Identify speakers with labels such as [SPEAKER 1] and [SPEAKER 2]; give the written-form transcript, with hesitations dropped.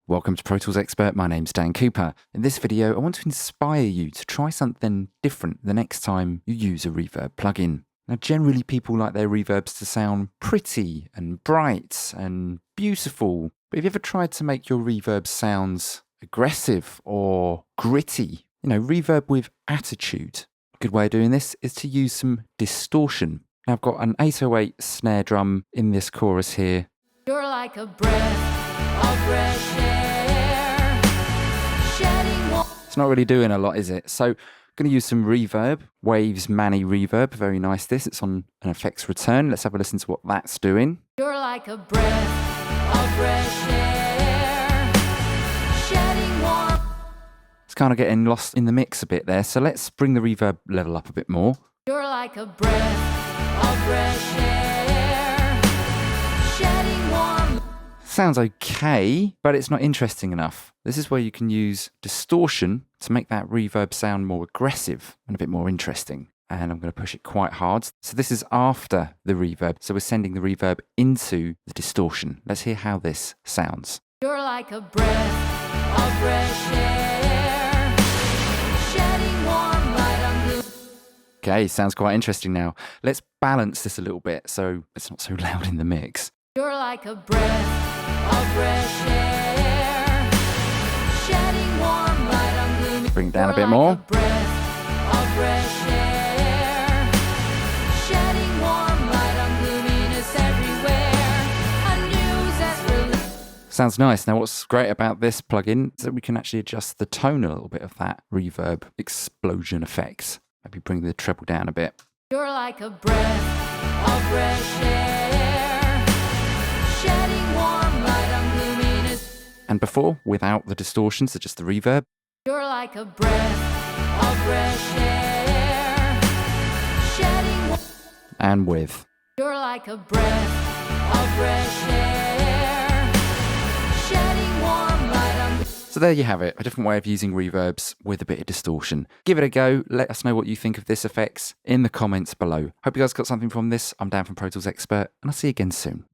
[SPEAKER 1] Welcome to Pro Tools Expert, my name's Dan Cooper. In this video, I want to inspire you to try something different the next time you use a reverb plugin. Now, generally people like their reverbs to sound pretty and bright and beautiful, but have you ever tried to make your reverb sounds aggressive or gritty? Reverb with attitude. A good way of doing this is to use some distortion. Now, I've got an 808 snare drum in this chorus here.
[SPEAKER 2] You're like a breath of fresh air, shedding warmth.
[SPEAKER 1] It's not really doing a lot, is it? So I'm going to use some reverb, Waves Manny reverb. Very nice this. It's on an effects return. Let's have a listen to what that's doing.
[SPEAKER 2] You're like a breath of fresh air, shedding warmth.
[SPEAKER 1] It's kind of getting lost in the mix a bit there. So let's bring the reverb level up a bit more.
[SPEAKER 2] You're like a breath of fresh air, shedding warmth.
[SPEAKER 1] Sounds okay, but it's not interesting enough. This is where you can use distortion to make that reverb sound more aggressive and a bit more interesting. And I'm going to push it quite hard. So this is after the reverb. So we're sending the reverb into the distortion. Let's hear how this sounds.
[SPEAKER 2] You're like a breath of fresh air, shedding warm light on blue.
[SPEAKER 1] Okay, sounds quite interesting now. Let's balance this a little bit so it's not so loud in the mix.
[SPEAKER 2] You're like a breath of fresh air, shedding warm light on gloomy.
[SPEAKER 1] Bring it down a
[SPEAKER 2] You're
[SPEAKER 1] bit
[SPEAKER 2] like
[SPEAKER 1] more.
[SPEAKER 2] A breath of fresh air, shedding warm light on gloominess everywhere. A new zest release.
[SPEAKER 1] Sounds nice. Now what's great about this plugin is that we can actually adjust the tone a little bit of that reverb explosion effects. Maybe bring the treble down a bit.
[SPEAKER 2] You're like a breath of fresh air, shedding warm light on gloominess.
[SPEAKER 1] And before, without the distortions, so just the reverb.
[SPEAKER 2] You're like a breath of fresh air, shedding warm.
[SPEAKER 1] And with.
[SPEAKER 2] You're like a breath of fresh air, shedding warm light on.
[SPEAKER 1] So there you have it, a different way of using reverbs with a bit of distortion. Give it a go, let us know what you think of this effects in the comments below. Hope you guys got something from this. I'm Dan from Pro Tools Expert, and I'll see you again soon.